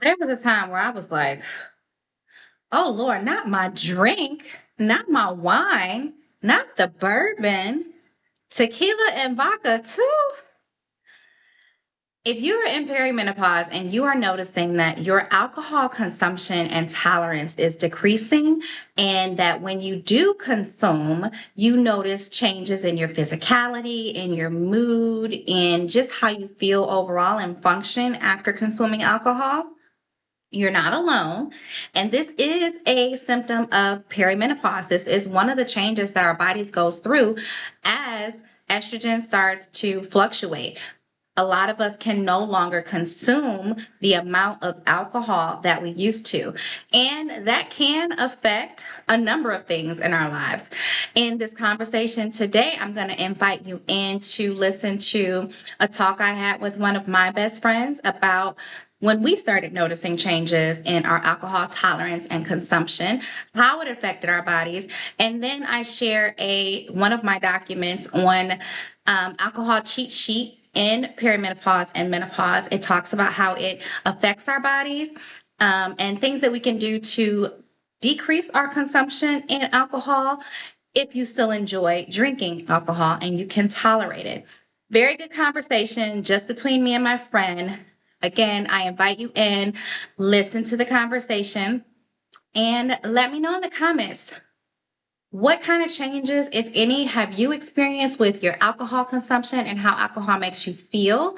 There was a time where I was like, oh Lord, not my drink, not my wine, not the bourbon, tequila and vodka too. If you are in perimenopause and you are noticing that your alcohol consumption and tolerance is decreasing, and that when you do consume, you notice changes in your physicality, in your mood, in just how you feel overall and function after consuming alcohol, you're not alone. And this is a symptom of perimenopause. This is one of the changes that our bodies goes through as estrogen starts to fluctuate. A lot of us can no longer consume the amount of alcohol that we used to. And that can affect a number of things in our lives. In this conversation today, I'm going to invite you in to listen to a talk I had with one of my best friends about when we started noticing changes in our alcohol tolerance and consumption, how it affected our bodies. And then I share one of my documents on alcohol cheat sheet in perimenopause and menopause. It talks about how it affects our bodies and things that we can do to decrease our consumption in alcohol if you still enjoy drinking alcohol and you can tolerate it. Very good conversation just between me and my friend. Again, I invite you in, listen to the conversation, and let me know in the comments what kind of changes, if any, have you experienced with your alcohol consumption and how alcohol makes you feel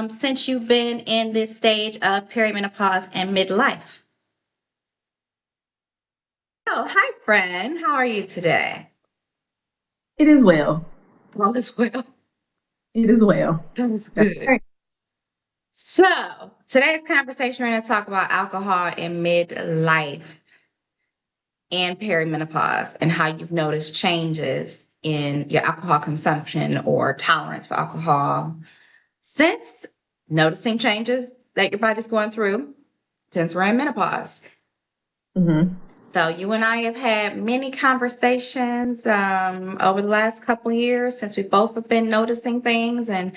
since you've been in this stage of perimenopause and midlife? Oh, hi, friend. How are you today? It is well. All is well. It is well. That's That's good. right. So, today's conversation, we're going to talk about alcohol in midlife and perimenopause and how you've noticed changes in your alcohol consumption or tolerance for alcohol since noticing changes that your body's going through since we're in menopause. Hmm. So you and I have had many conversations over the last couple years since we both have been noticing things and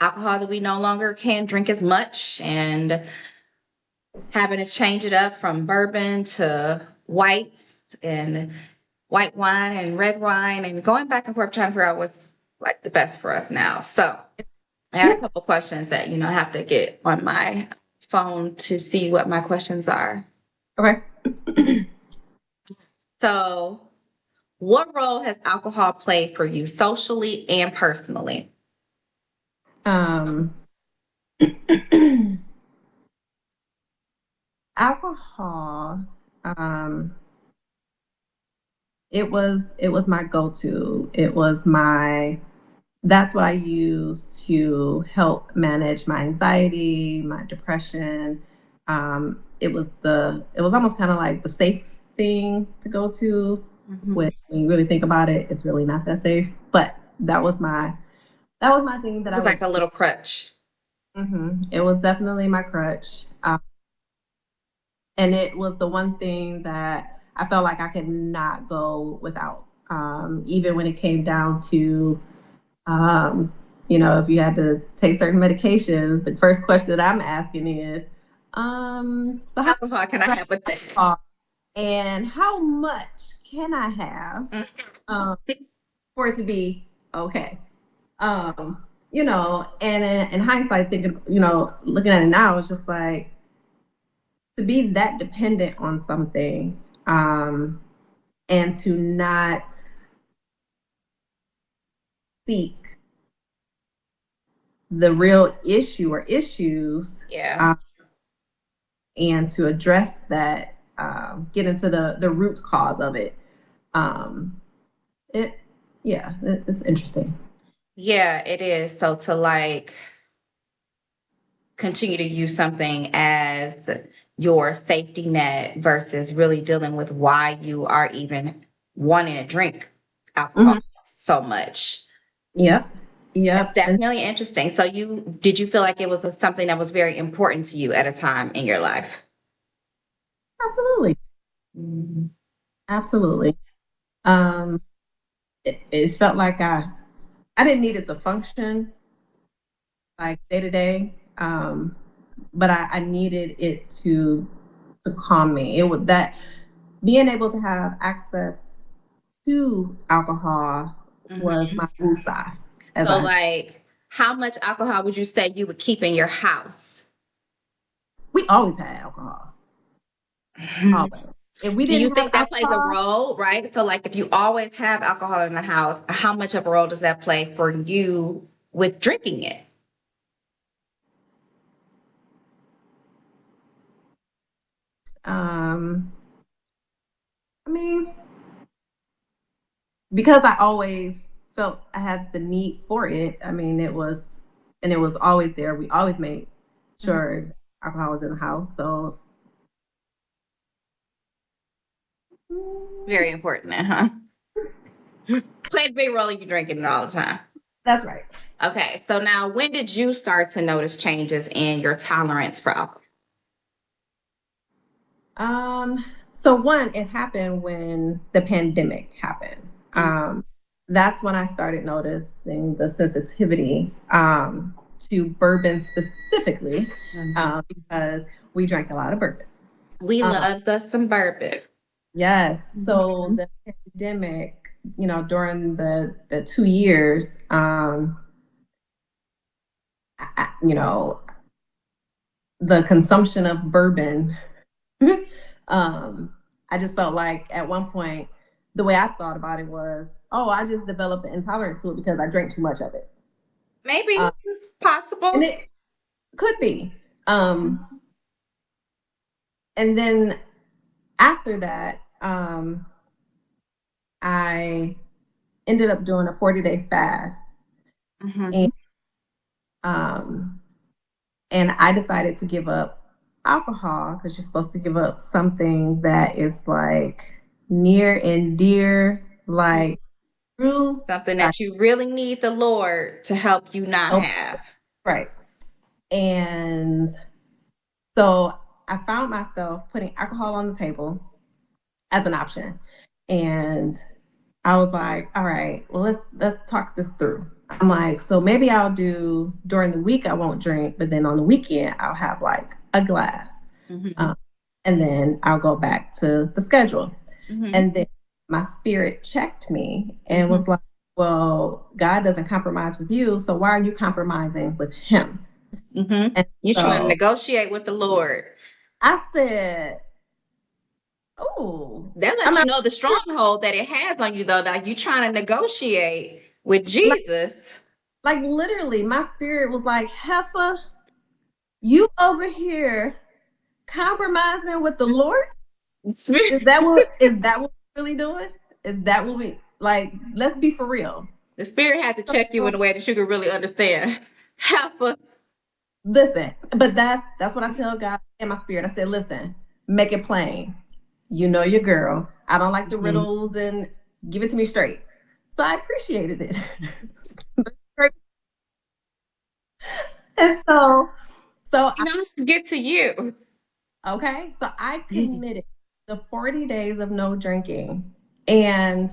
alcohol that we no longer can drink as much and having to change it up from bourbon to whites and white wine and red wine and going back and forth trying to figure out what's like the best for us now. So I had a Yeah. couple questions that, I have to get on my phone to see what my questions are. Okay. So, what role has alcohol played for you socially and personally? Um, alcohol. Um, it was my go-to. That's what I use to help manage my anxiety, my depression. It was almost kind of like the safe thing to go to. Mhm. When you really think about it, it's really not that safe. But that was my thing that It I was like went a to. little crutch. It was definitely my crutch. And it was the one thing that I felt like I could not go without. Even when it came down to, um, if you had to take certain medications, the first question that I'm asking is, so how Alcohol, can I much have with that? alcohol and how much can I have um, for it to be okay? And in hindsight, thinking, looking at it now, it's just like, to be that dependent on something, and to not seek the real issue or issues, Yeah. and to address that, get into the root cause of it. Um, it Yeah, it's interesting. Yeah, it is. So to like continue to use something as your safety net versus really dealing with why you are even wanting to drink alcohol Hmm. so much. Yep. That's Yep. And definitely interesting. So did you feel like it was something that was very important to you at a time in your life? absolutely. Mhm. Absolutely. It felt like I didn't need it to function like day to day. but I needed it to calm me. It was that being able to have access to alcohol was Mhm. my woosah, as So, I like, how much alcohol would you say you would keep in your house? we always had alcohol, Mhm. always. If we Do you didn't have think that plays a alcohol, role, right? So, like, if you always have alcohol in the house, how much of a role does that play for you with drinking it? um, I mean, because I always felt I had the need for it. I mean, it was always there. We always made Mhm. sure alcohol was in the house. So mm, Very important, then, huh? Played a big role in you drinking it all the time. that's right. Okay, so now when did you start to notice changes in your tolerance for alcohol? Um, so one, it happened when the pandemic happened. Mhm. That's when I started noticing the sensitivity to bourbon specifically, Mhm. because we drank a lot of bourbon. We Um, loves us some bourbon. yes. So Mhm. the pandemic, during the 2 years, you know, the consumption of bourbon, um, I just felt like at one point, the way I thought about it was, oh, I just developed an intolerance to it because I drank too much of it. Maybe Uh, it's and possible. it could be. Um, Mhm. and then after that, I ended up doing a 40-day fast. And, Mhm. um, and I decided to give up alcohol because you're supposed to give up something that is like near and dear, like true. Something that you really need the Lord to help you not Oh, have. right. And so I found myself putting alcohol on the table as an option. And I was like, all right, well, let's talk this through. I'm like, so maybe I'll do during the week I won't drink, but then on the weekend I'll have like a glass. Mhm. Um, and then I'll go back to the schedule. Mhm. And then my spirit checked me and Mhm. was like, well, God doesn't compromise with you, so why are you compromising with him? Mhm. And You're trying to so negotiate with the Lord. I said, oh, That I'm lets you not know the stronghold that it has on you, though. That you trying to negotiate with like, Jesus. like literally my spirit was like, Heifer, you over here compromising with the Lord? Is that what we're really doing? Is that what we like? Let's be for real. The Spirit had to check you So, in a way that you could really understand. Alpha. listen, but that's what I tell God in my spirit. I said, listen, make it plain. You know your girl. I don't like the Mhm. riddles and give it to me straight. So I appreciated it. And so You know, get to you. okay, so I committed the 40 days of no drinking. And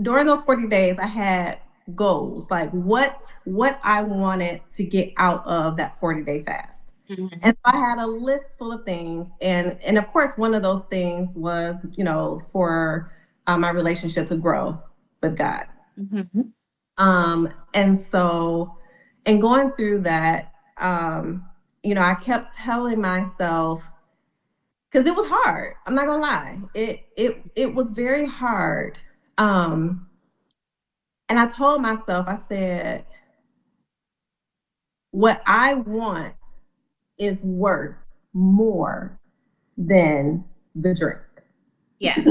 during those 40 days, I had goals, like what I wanted to get out of that 40-day fast. Mhm. And so I had a list full of things. And of course, one of those things was, for my relationship to grow with God. Mhm. And so, and going through that, I kept telling myself, because it was hard. I'm not gonna lie. It was very hard. Um, and I told myself, I said, what I want is worth more than the drink. Yes.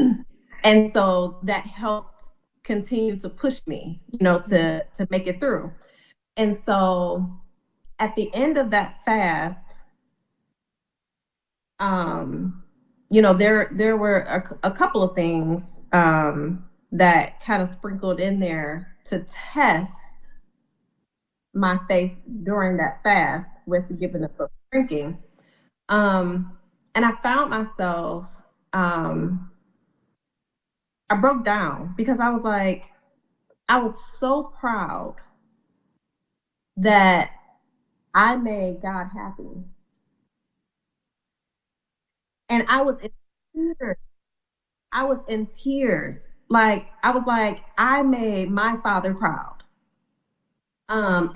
And so that helped continue to push me, Mhm. to make it through. And so at the end of that fast, um, there were a couple of things that kind of sprinkled in there to test my faith during that fast with the giving up of drinking. Um, and I found myself, I broke down because I was like, I was so proud that I made God happy. And I was in tears. I was in tears. Like, I was like, I made my father proud.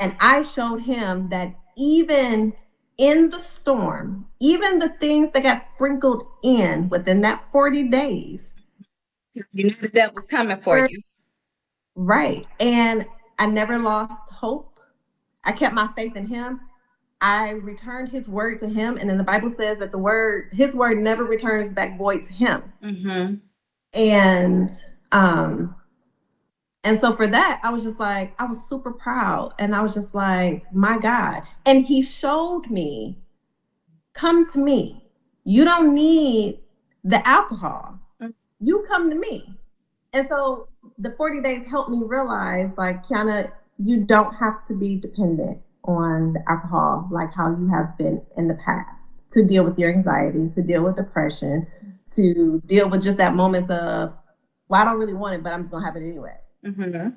And I showed him that even in the storm, even the things that got sprinkled in within that 40 days, You knew the devil was coming for were you. right. And I never lost hope. I kept my faith in him. I returned his word to him. And then the Bible says that his word never returns back void to him. Mm-hmm. And um, and so for that, I was just like, I was super proud. And I was just like, my God. And he showed me, come to me. You don't need the alcohol. You come to me. And so the 40 days helped me realize, like, Kiana, you don't have to be dependent on the alcohol like how you have been in the past to deal with your anxiety, to deal with depression, to deal with just that moments of, well, I don't really want it, but I'm just gonna have it anyway. Mm-hmm.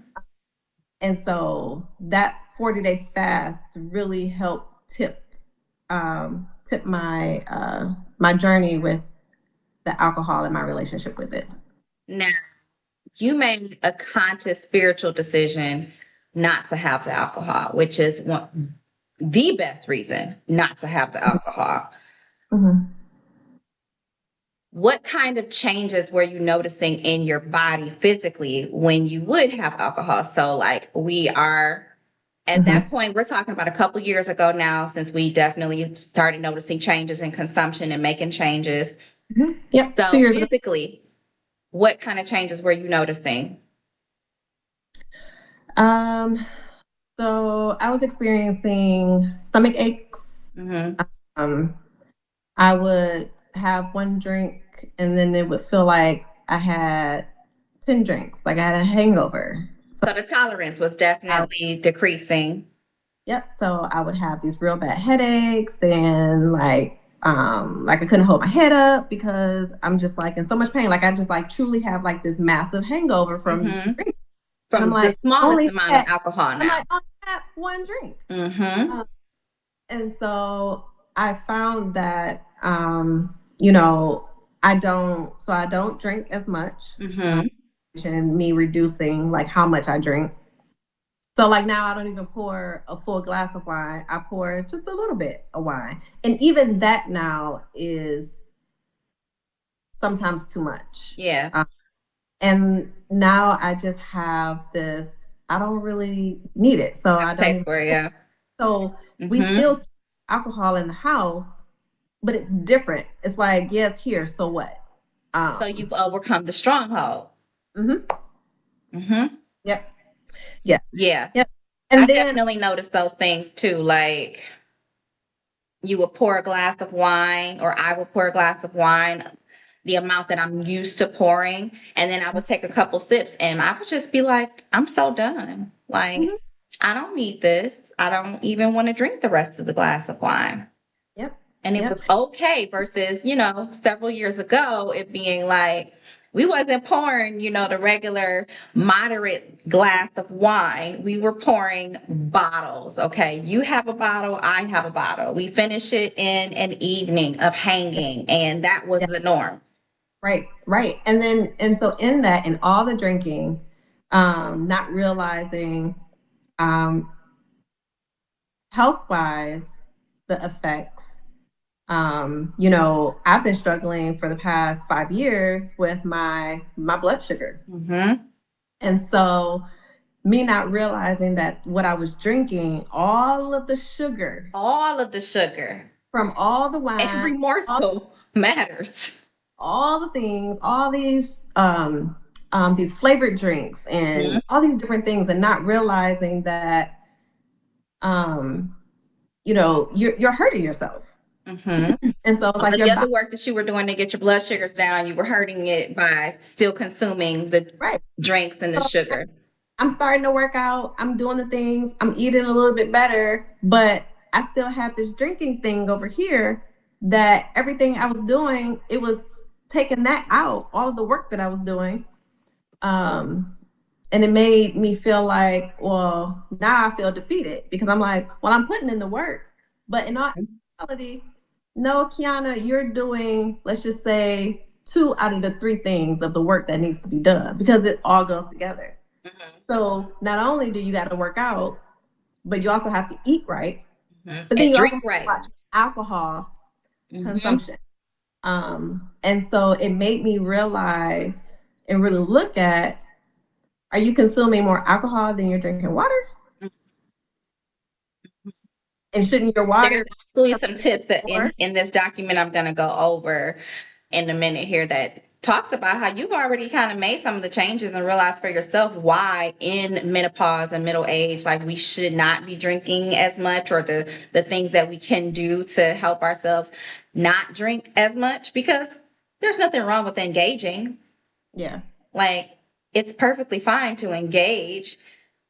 And so that 40-day fast really helped tip my journey with the alcohol and my relationship with it. Now, you made a conscious spiritual decision not to have the alcohol, which is the best reason not to have the alcohol. Mm-hmm. What kind of changes were you noticing in your body physically when you would have alcohol? So, like, we are at that Mm-hmm. point, we're talking about a couple years ago now, since we definitely started noticing changes in consumption and making changes. Mm-hmm. Yep, So, 2 years ago. physically, what kind of changes were you noticing? Um, so I was experiencing stomach aches. Mm-hmm. Um, I would have one drink and then it would feel like I had 10 drinks, like I had a hangover. So So, the tolerance was I, definitely decreasing. yep, so I would have these real bad headaches and like I couldn't hold my head up because I'm just like in so much pain. Like I just like truly have like this massive hangover from Mm-hmm. drinking. And I'm From the like, smallest only amount of had, alcohol I'm now. like, only had one drink. Mm-hmm. Um, and so I found that you know, I don't drink as much. Mm-hmm. And me reducing like how much I drink. So like now I don't even pour a full glass of wine. I pour just a little bit of wine. And even that now is sometimes too much. Yeah. And now I just have this, I don't really need it. So I don't Taste even, for it, yeah. so we Mm-hmm. still keep alcohol in the house, but it's different. It's like, yeah, it's here. So what? So you've overcome the stronghold. Mhm. Mm-hmm. Yep. Yeah. Yeah. Yep. I And then, definitely noticed those things too. Like, you would pour a glass of wine, or I would pour a glass of wine, the amount that I'm used to pouring, and then I would take a couple sips and I would just be like, I'm so done. Like, mhm. I don't need this. I don't even want to drink the rest of the glass of wine. Yep. And it Yep. was okay versus, several years ago, it being like, we wasn't pouring, the regular moderate glass of wine. We were pouring bottles. Okay. You have a bottle. I have a bottle. We finish it in an evening of hanging. And that was Yeah. the norm. Right. Right. And then, and so in that, in all the drinking, not realizing, um, health wise, the effects. You know, I've been struggling for the past 5 years with my blood sugar. Mm-hmm. And so me not realizing that what I was drinking, all of the sugar All of the sugar, from all the every wines, morsel matters. all the things, all these flavored drinks Mm-hmm. and all these different things, and not realizing that um, you know, you're hurting yourself. Mm-hmm. And so it's All like of your the body, other work that you were doing to get your blood sugars down, you were hurting it by still consuming the right? drinks and the So sugar. I'm starting to work out. I'm doing the things. I'm eating a little bit better, but I still had this drinking thing over here that everything I was doing, it was taking that out, all of the work that I was doing. Um, and it made me feel like, well, now I feel defeated because I'm like, well, I'm putting in the work, but in all reality, no, Kiana, you're doing, let's just say, 2 out of the 3 things of the work that needs to be done because it all goes together. Mm-hmm. So not only do you got to work out, but you also have to eat right. Mm-hmm. But then And you also drink have to right. watch alcohol Mm-hmm. consumption. And so it made me realize and really look at, are you consuming more alcohol than you're drinking water? And shouldn't your There's water actually come some tips that more? in this document I'm going to go over in a minute here that talks about how you've already kind of made some of the changes and realized for yourself why in menopause and middle age, like we should not be drinking as much, or the things that we can do to help ourselves not drink as much, because there's nothing wrong with engaging. Yeah. Like, it's perfectly fine to engage,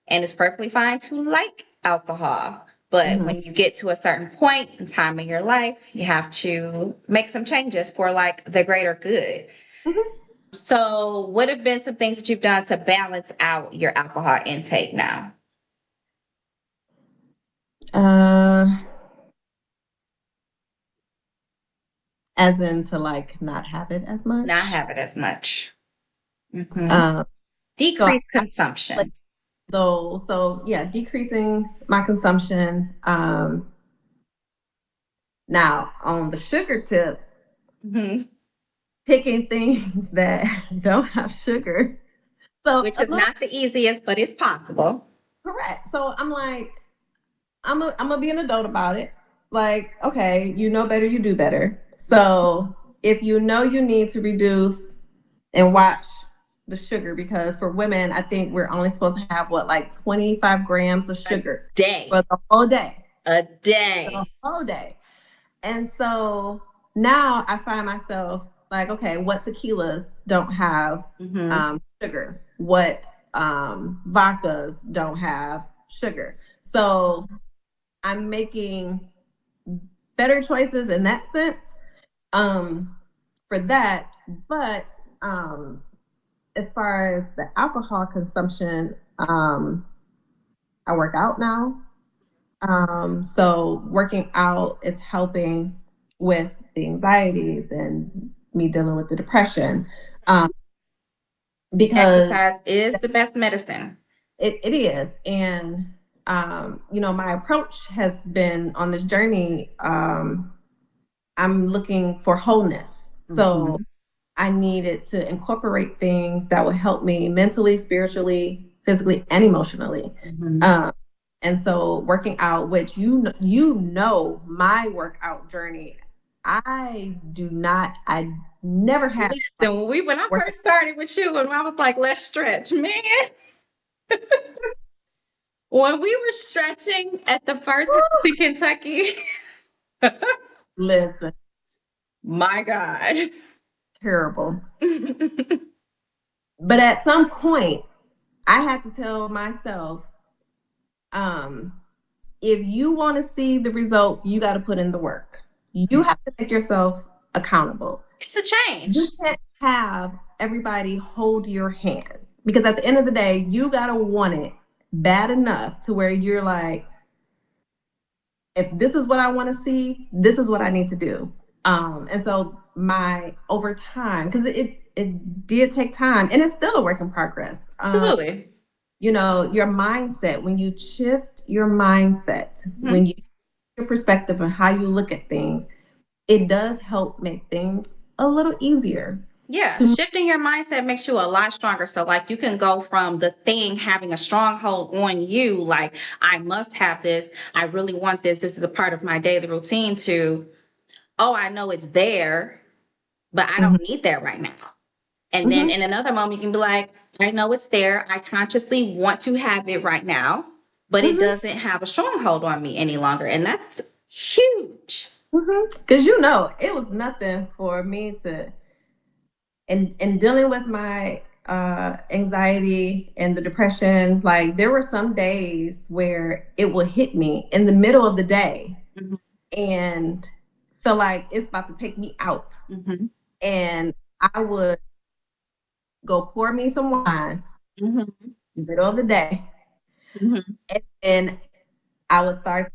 and it's perfectly fine to like alcohol. But Mm-hmm. when you get to a certain point in time in your life, you have to make some changes for like the greater good. Mm-hmm. So, what have been some things that you've done to balance out your alcohol intake now? Uh, as in to like not have it as Not much. have it as much. Hmm. Um, so Decrease I like consumption. those. So yeah, decreasing my consumption. Now on the sugar tip, Hmm. picking things that don't have sugar. So Which a is little not the easiest, but it's possible. correct. So I'm like, I'm gonna be an adult about it. Like, okay, you know better, you do better. So if you know you need to reduce and watch the sugar, because for women, I think we're only supposed to have what, like 25 grams of A sugar for day. the whole day. A The day. whole day. And so now I find myself like, okay, what tequilas don't have Hmm. sugar? What vodkas don't have sugar? So I'm making better choices in that sense um, for that. But as far as the alcohol consumption, I work out now. So working out is helping with the anxieties and me dealing with the depression. Um, because Exercise is the best medicine. it is. And, my approach has been on this journey. I'm looking for wholeness. So Hmm. I needed to incorporate things that would help me mentally, spiritually, physically, and emotionally. Hmm. Um, and so working out, which my workout journey, I never had like Listen, when I work. first started with you, and I was like, let's stretch, man. When we were stretching at the first house in Kentucky, Listen, my God. terrible. But at some point, I had to tell myself, um, if you want to see the results, you got to put in the work. You have to make yourself accountable. It's a You change. can't have everybody hold your hand, because at the end of the day, you got to want it bad enough to where you're like, if this is what I want to see, this is what I need to do. And so my over time, because it did take time, and it's still a work in progress. Absolutely. Your mindset, when you shift your mindset, Hmm. when you your perspective on how you look at things, it does help make things a little easier Yeah, to. shifting your mindset makes you a lot stronger. So, like, you can go from the thing having a stronghold on you, like, I must have this, I really want this, this is a part of my daily routine, to, oh, I know it's there, but I Mhm, don't need that right now. And then mhm, in another moment, you can be like, I know it's there. I consciously want to have it right now, but it mhm, doesn't have a stronghold on me any longer. And that's huge. mhm. Because it was nothing for me to, in dealing with my anxiety and the depression. Like, there were some days where it would hit me in the middle of the day Mhm. and feel like it's about to take me out. Mhm. And I would go pour me some wine Mhm. in the middle of the day, Mhm. and I would start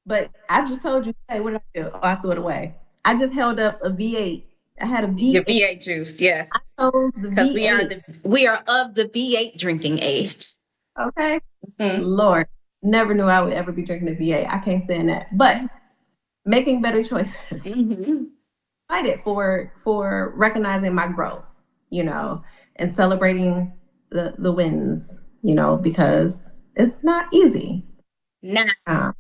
But I just told you, hey, what did I do? Oh, I threw it away. I just held up a V8. I had a Your V8. V8 juice, yes. I chose the Because V8. we are of the V8 drinking age. Okay. Mm-hmm. Lord, never knew I would ever be drinking a V8. I can't stand that. But making better choices. Mm-hmm. Excited for recognizing my growth, and celebrating the wins, because it's not easy. Now, Uh,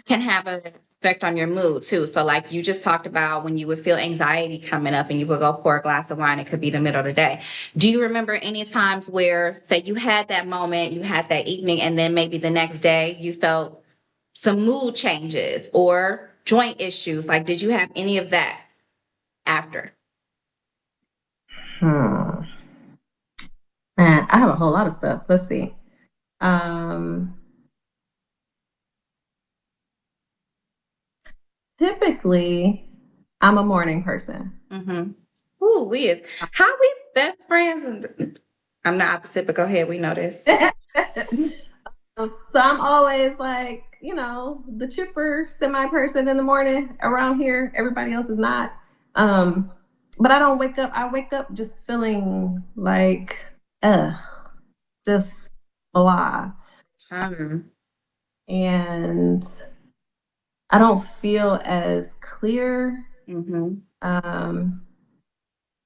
can have an effect on your mood too. So, like you just talked about when you would feel anxiety coming up and you would go pour a glass of wine, it could be the middle of the day. Do you remember any times where, say, you had that moment, you had that evening, and then maybe the next day you felt some mood changes or joint issues? Like, did you have any of that after? hmm. Man, I have a whole lot of stuff. Let's see. Um, Typically, I'm a morning person. Mm-hmm. Ooh, we is how we best friends, and I'm the opposite, but go ahead. We know this. So I'm always like, the chipper semi person in the morning around here. Everybody else is not. Um, but I don't wake up. I wake up just feeling like, just blah. Um, And I don't feel as clear. mm-hmm. Um,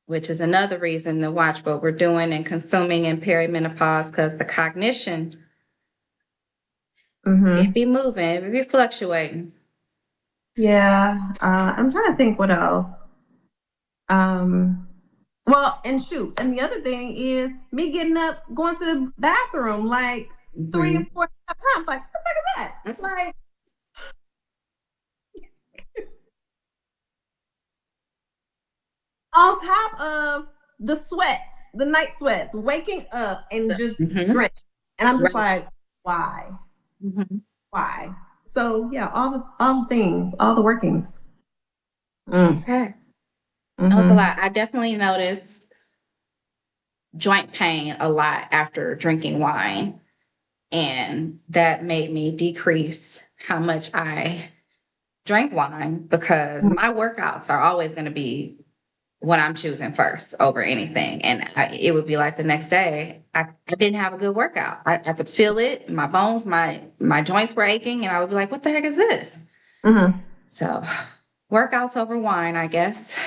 Which is another reason to watch what we're doing and consuming in perimenopause because the cognition, it mhm. be moving, it be fluctuating. Yeah. I'm trying to think what else. Um, well, and shoot, and the other thing is me getting up, going to the bathroom like three and Mm-hmm. 4 times. Like, what the fuck is that? Like, on top of the sweats, the night sweats, waking up and just Mm-hmm. drink. And I'm just Right. like, why? Mm-hmm. Why? So yeah, all the things, all the workings. Mm. Okay. That was a Mm-hmm. lot. I definitely noticed joint pain a lot after drinking wine, and that made me decrease how much I drank wine because my workouts are always going to be what I'm choosing first over anything. And it would be like the next day, I didn't have a good workout. I could feel it, my bones, my joints were aching, and I would be like, what the heck is this? Mm-hmm. So, workouts over wine, I guess,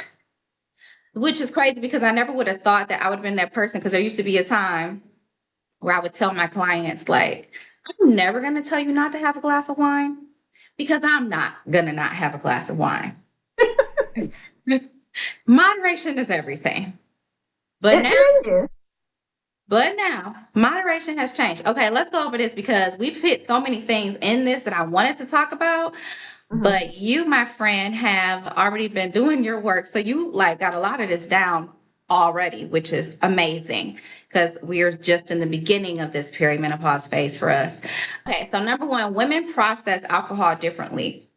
which is crazy because I never would have thought that I would have been that person because there used to be a time where I would tell my clients, like, I'm never going to tell you not to have a glass of wine because I'm not going to not have a glass of wine. Moderation is everything. But now, It is. moderation has changed. Okay, let's go over this because we've hit so many things in this that I wanted to talk about. Mm-hmm. But you, my friend, have already been doing your work. So you like got a lot of this down already, which is amazing because we're just in the beginning of this perimenopause phase for us. Okay, so number one, women process alcohol differently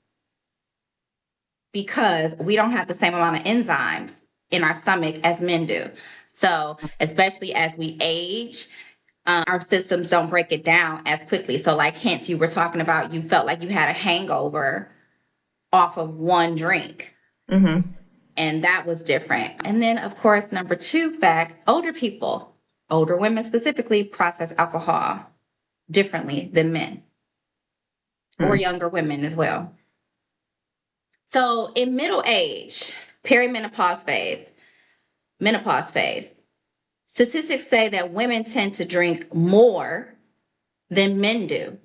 because we don't have the same amount of enzymes in our stomach as men do. So, especially as we age, our systems don't break it down as quickly. So, like, hence, you were talking about you felt like you had a hangover off of one drink, Mm-hmm. and that was different. And then, of course, number two fact older people, older women specifically, process alcohol differently than men or Mm-hmm. younger women as well. So, in middle age, perimenopause phase, menopause phase, statistics say that women tend to drink more than men do.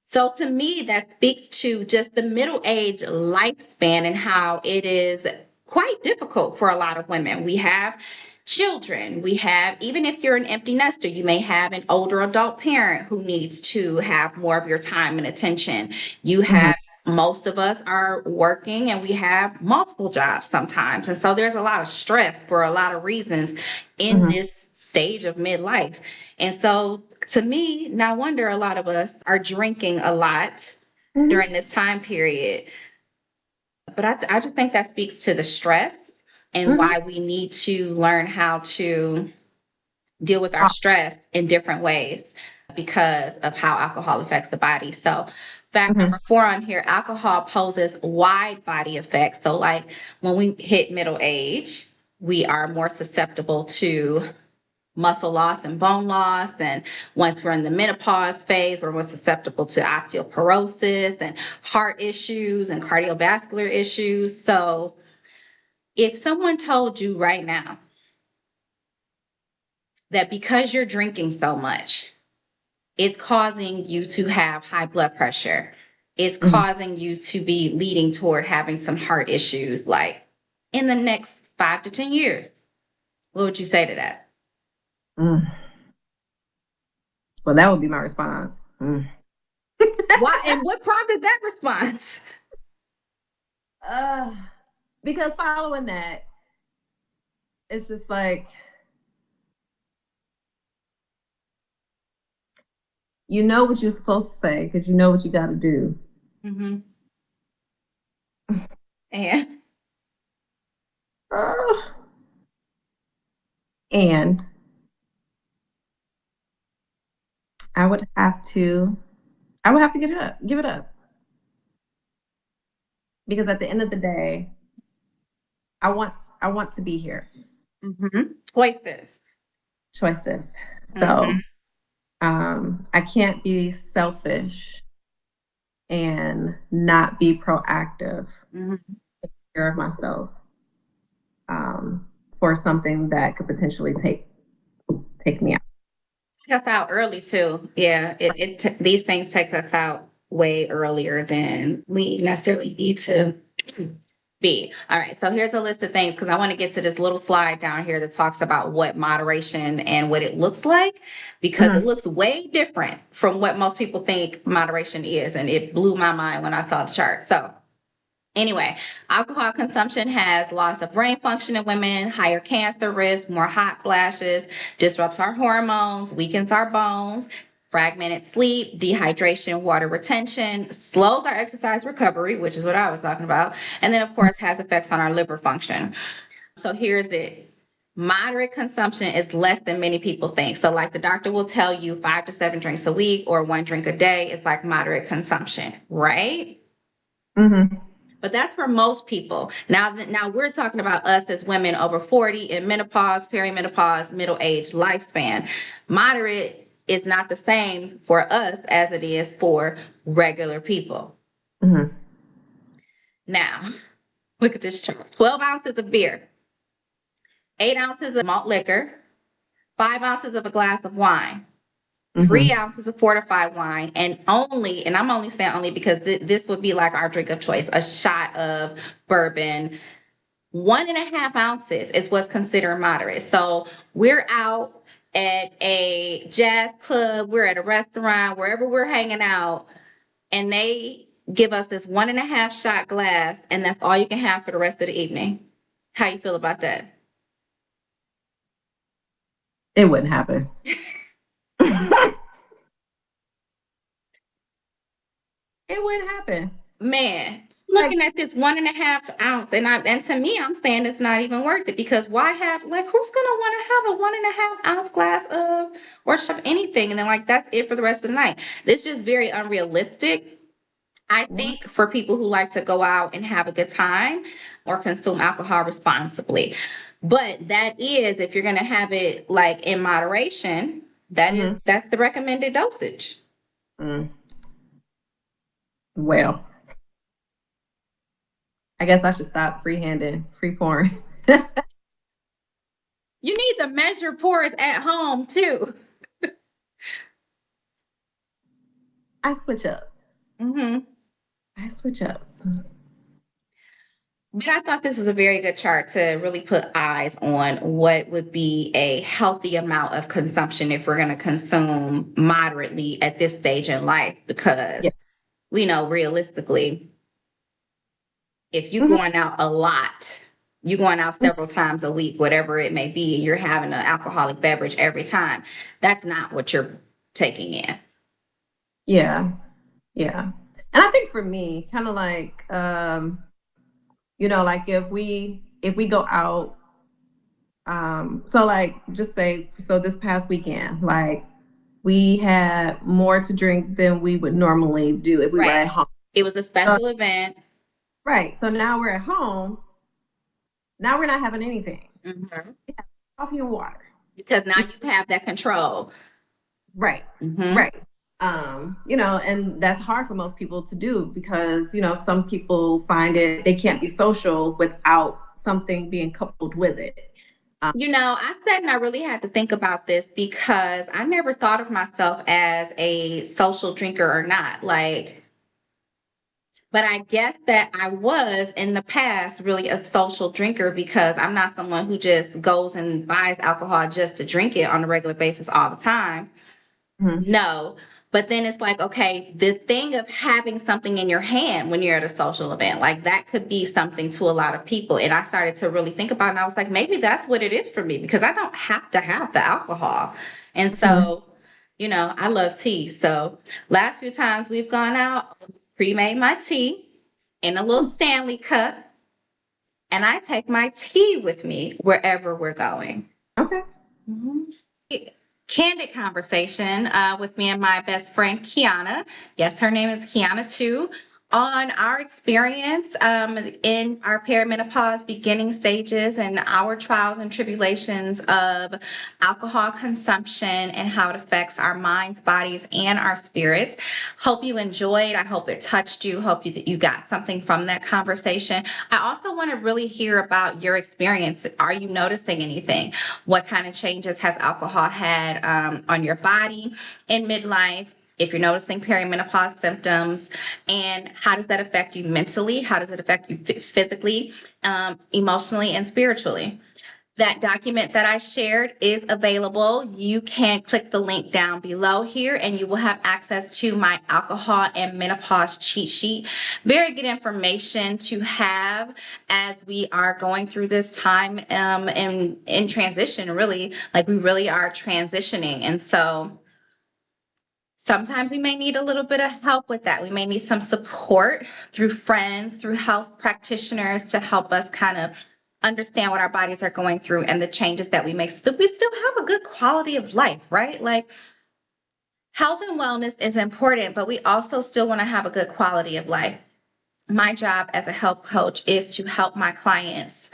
So to me, that speaks to just the middle age lifespan and how it is quite difficult for a lot of women. We have children. We have, even if you're an empty nester, you may have an older adult parent who needs to have more of your time and attention. You Mm-hmm. have, most of us are working and we have multiple jobs sometimes. And so there's a lot of stress for a lot of reasons in Mm-hmm. this stage of midlife. And so to me, no wonder a lot of us are drinking a lot during this time period. But I just think that speaks to the stress and Mm-hmm. why we need to learn how to deal with our Oh, stress in different ways. because of how alcohol affects the body. So, fact number 4 on here, alcohol poses wide body effects. So, like when we hit middle age, we are more susceptible to muscle loss and bone loss. And once we're in the menopause phase, we're more susceptible to osteoporosis and heart issues and cardiovascular issues. So, if someone told you right now that because you're drinking so much, it's causing you to have high blood pressure, it's causing you to be leading toward having some heart issues, like in the next 5 to 10 years, what would you say to that? Well, that would be my response. Why, and what prompted that response? Because following that, it's just like, you know what you're supposed to say because you know what you got to do. Mm-hmm. And And I would have to give it up. Because at the end of the day, I want to be here. Choices. So I can't be selfish and not be proactive, take care of myself for something that could potentially take me out. Take us out early too. Yeah, these things take us out way earlier than we necessarily need to be. All right, so here's a list of things because I want to get to this little slide down here that talks about what moderation and what it looks like, because it looks way different from what most people think moderation is, and it blew my mind when I saw the chart. So anyway, alcohol consumption has loss of brain function in women, higher cancer risk, more hot flashes, disrupts our hormones, weakens our bones, fragmented sleep, dehydration, water retention, slows our exercise recovery, which is what I was talking about, and then, of course, has effects on our liver function. So here's it. Moderate consumption is less than many people think. So, like the doctor will tell you, 5 to 7 drinks a week or 1 drink a day is like moderate consumption, right? But that's for most people. Now we're talking about us as women over 40 in menopause, perimenopause, middle age lifespan. Moderate is not the same for us as it is for regular people. Now, look at this chart. 12 ounces of beer, 8 ounces of malt liquor, 5 ounces of a glass of wine, 3 ounces of fortified wine, and I'm only saying only because this would be like our drink of choice, a shot of bourbon. 1.5 ounces is what's considered moderate. So we're out at a jazz club, we're at a restaurant, wherever we're hanging out, and they give us this 1.5 shot glass, and that's all you can have for the rest of the evening. How you feel about that? It wouldn't happen. It wouldn't happen. Man, looking at this 1.5 ounce, and to me, I'm saying it's not even worth it, because why have, like, who's gonna want to have a 1.5 ounce glass of or shove anything and then like that's it for the rest of the night? This is just very unrealistic. I think for people who like to go out and have a good time or consume alcohol responsibly. But that is, if you're gonna have it like in moderation, that's the recommended dosage. Well, I guess I should stop free pouring. You need to measure pours at home too. I switch up. I switch up. But I thought this was a very good chart to really put eyes on what would be a healthy amount of consumption if we're going to consume moderately at this stage in life, because we know realistically, if you're going out a lot, you're going out several times a week, whatever it may be, you're having an alcoholic beverage every time. That's not what you're taking in. Yeah. And I think for me, kind of like, like if we go out, so like just say, so this past weekend, like we had more to drink than we would normally do if we were Right. at home. It was a special event. Right. So now we're at home. Now we're not having anything. Mm-hmm. We have coffee and water. Because now you have that control. Right. Mm-hmm. Right. And that's hard for most people to do because, some people find it, they can't be social without something being coupled with it. I said, and I really had to think about this because I never thought of myself as a social drinker or not. But I guess that I was in the past really a social drinker because I'm not someone who just goes and buys alcohol just to drink it on a regular basis all the time. Mhm. No. But then it's like, okay, the thing of having something in your hand when you're at a social event, like that could be something to a lot of people. And I started to really think about it and I was like, maybe that's what it is for me because I don't have to have the alcohol. And Mhm. so, I love tea. So last few times we've gone out, pre-made my tea in a little Stanley cup, and I take my tea with me wherever we're going. Okay. Mhm. Candid conversation with me and my best friend Kiana. Yes, her name is Kiana too. On our experience in our perimenopause beginning stages and our trials and tribulations of alcohol consumption and how it affects our minds, bodies, and our spirits. Hope you enjoyed. I hope it touched you. Hope that you got something from that conversation. I also want to really hear about your experience. Are you noticing anything? What kind of changes has alcohol had on your body in midlife? If you're noticing perimenopause symptoms, and how does that affect you mentally? How does it affect you physically, emotionally, and spiritually? That document that I shared is available. You can click the link down below here and you will have access to my alcohol and menopause cheat sheet. Very good information to have as we are going through this time in transition, really. Like we really are transitioning. And so sometimes we may need a little bit of help with that. We may need some support through friends, through health practitioners to help us kind of understand what our bodies are going through and the changes that we make so that we still have a good quality of life, right? Like health and wellness is important, but we also still want to have a good quality of life. My job as a health coach is to help my clients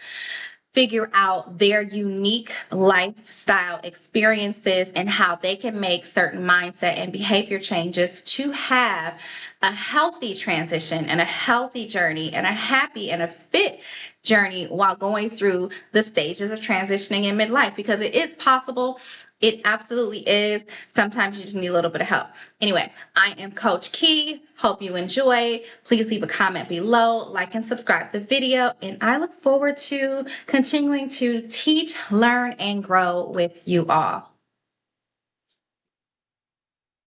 figure out their unique lifestyle experiences and how they can make certain mindset and behavior changes to have a healthy transition and a healthy journey and a happy and a fit journey while going through the stages of transitioning in midlife, because it is possible. It absolutely is. Sometimes you just need a little bit of help. Anyway, I am Coach Key. Hope you enjoy. Please leave a comment below, like and subscribe to the video. And I look forward to continuing to teach, learn, and grow with you all.